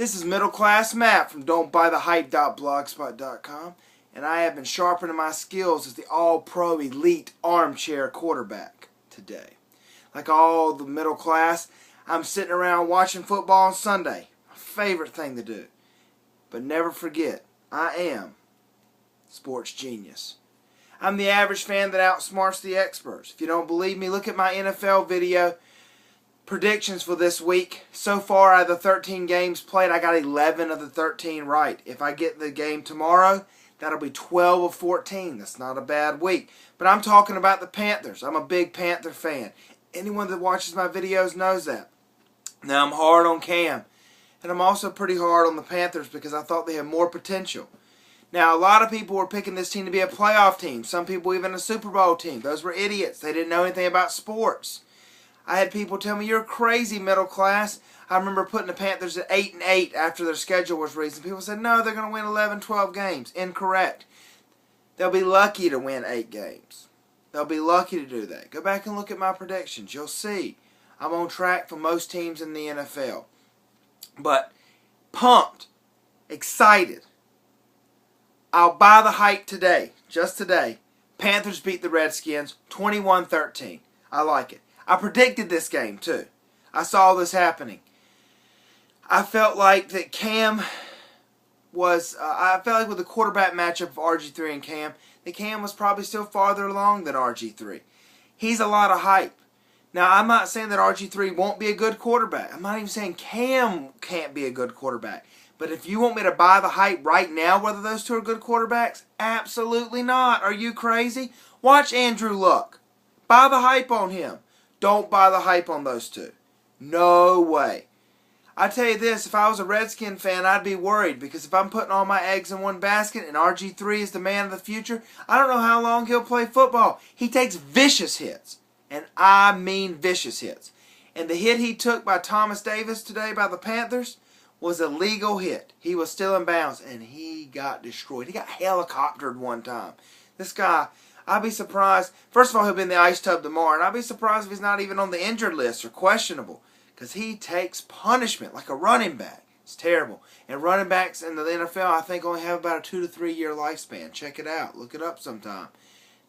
This is Middle Class Matt from don'tbuythehype.blogspot.com, and I have been sharpening my skills as the all-pro elite armchair quarterback today. Like all the middle class, I'm sitting around watching football on Sunday. My favorite thing to do. But never forget, I am sports genius. I'm the average fan that outsmarts the experts. If you don't believe me, look at my NFL video predictions for this week. So far, out of the 13 games played, I got 11 of the 13 right. If I get the game tomorrow, that'll be 12 of 14. That's not a bad week. But I'm talking about the Panthers. I'm a big Panther fan. Anyone that watches my videos knows that. Now, I'm hard on Cam. And I'm also pretty hard on the Panthers because I thought they had more potential. Now, a lot of people were picking this team to be a playoff team. Some people even a Super Bowl team. Those were idiots. They didn't know anything about sports. I had people tell me, you're crazy, middle class. I remember putting the Panthers at 8-8 after their schedule was released. People said, no, they're going to win 11, 12 games. Incorrect. They'll be lucky to win 8 games. They'll be lucky to do that. Go back and look at my predictions. You'll see. I'm on track for most teams in the NFL. But pumped, excited. I'll buy the hype today, just today. Panthers beat the Redskins 21-13. I like it. I predicted this game too. I saw this happening. I felt like that Cam was, I felt like with the quarterback matchup of RG3 and Cam, that Cam was probably still farther along than RG3. He's a lot of hype. Now, I'm not saying that RG3 won't be a good quarterback. I'm not even saying Cam can't be a good quarterback. But if you want me to buy the hype right now whether those two are good quarterbacks, absolutely not. Are you crazy? Watch Andrew Luck. Buy the hype on him. Don't buy the hype on those two. No way. I tell you this, if I was a Redskin fan, I'd be worried because if I'm putting all my eggs in one basket and RG3 is the man of the future, I don't know how long he'll play football. He takes vicious hits, and I mean vicious hits. And the hit he took by Thomas Davis today by the Panthers was a legal hit. He was still in bounds, and he got destroyed. He got helicoptered one time. This guy, I'd be surprised. First of all, he'll be in the ice tub tomorrow, and I'd be surprised if he's not even on the injured list or questionable because he takes punishment like a running back. It's terrible. And running backs in the NFL, I think, only have about a 2 to 3 year lifespan. Check it out. Look it up sometime.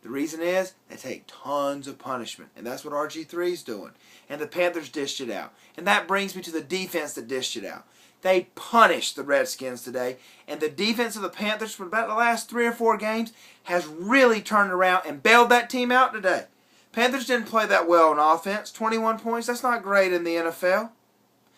The reason is they take tons of punishment, and that's what RG3 is doing. And the Panthers dished it out. And that brings me to the defense that dished it out. They punished the Redskins today, and the defense of the Panthers for about the last 3 or 4 games has really turned around and bailed that team out today. Panthers didn't play that well on offense. 21 points, that's not great in the NFL.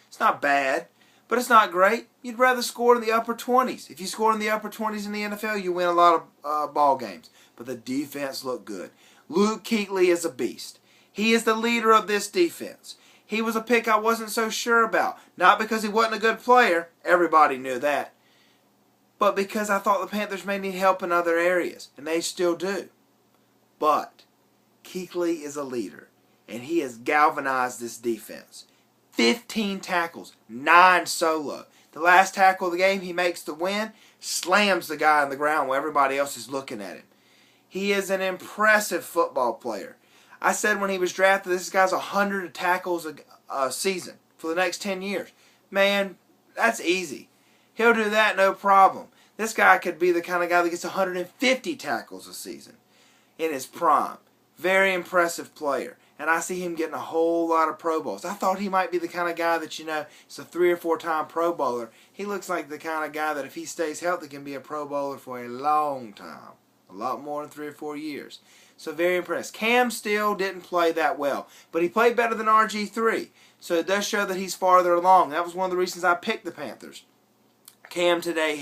It's not bad, but it's not great. You'd rather score in the upper 20s. If you score in the upper 20s in the NFL, you win a lot of ball games. But the defense looked good. Luke Kuechly is a beast. He is the leader of this defense. He was a pick I wasn't so sure about. Not because he wasn't a good player. Everybody knew that. But because I thought the Panthers may need help in other areas. And they still do. But Kuechly is a leader. And he has galvanized this defense. 15 tackles. 9 solo. The last tackle of the game he makes to win. Slams the guy on the ground while everybody else is looking at him. He is an impressive football player. I said when he was drafted, this guy's 100 tackles a season for the next 10 years. Man, that's easy. He'll do that no problem. This guy could be the kind of guy that gets 150 tackles a season in his prime. Very impressive player. And I see him getting a whole lot of Pro Bowls. I thought he might be the kind of guy that, is a 3 or 4 time Pro Bowler. He looks like the kind of guy that if he stays healthy can be a Pro Bowler for a long time. A lot more than 3 or 4 years. So very impressed. Cam still didn't play that well. But he played better than RG3. So it does show that he's farther along. That was one of the reasons I picked the Panthers. Cam today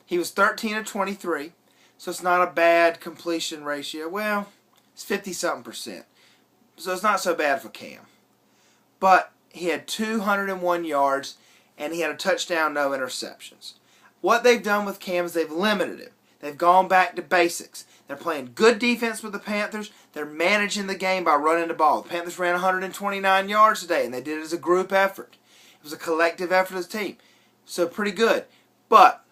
he was 13 of 23. So it's not a bad completion ratio. Well, it's 50-something%. So it's not so bad for Cam. But he had 201 yards and he had a touchdown, no interceptions. What they've done with Cam is they've limited him. They've gone back to basics. They're playing good defense with the Panthers. They're managing the game by running the ball. The Panthers ran 129 yards today, and they did it as a group effort. It was a collective effort as a team. So pretty good. But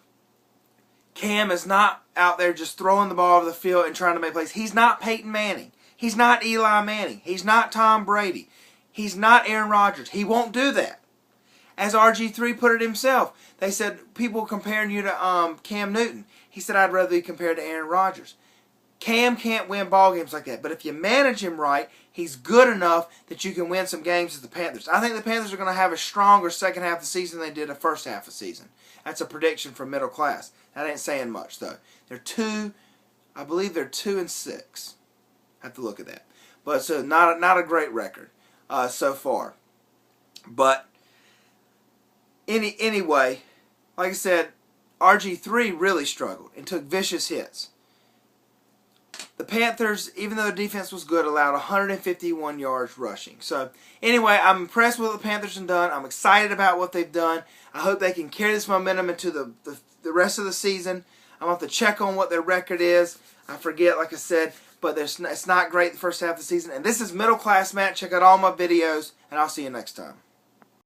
Cam is not out there just throwing the ball over the field and trying to make plays. He's not Peyton Manning. He's not Eli Manning. He's not Tom Brady. He's not Aaron Rodgers. He won't do that. As RG3 put it himself, they said people comparing you to Cam Newton. He said, I'd rather be compared to Aaron Rodgers. Cam can't win ball games like that, but if you manage him right, he's good enough that you can win some games as the Panthers. I think the Panthers are going to have a stronger second half of the season than they did the first half of the season. That's a prediction from Middle Class. That ain't saying much, though. I believe they're 2-6. I have to look at that. But so not a great record so far. But anyway, like I said, RG3 really struggled and took vicious hits. The Panthers, even though the defense was good, allowed 151 yards rushing. So, anyway, I'm impressed with what the Panthers have done. I'm excited about what they've done. I hope they can carry this momentum into the rest of the season. I'm going to have to check on what their record is. I forget, like I said, but it's not great the first half of the season. And this is Middle Class Matt. Check out all my videos, and I'll see you next time.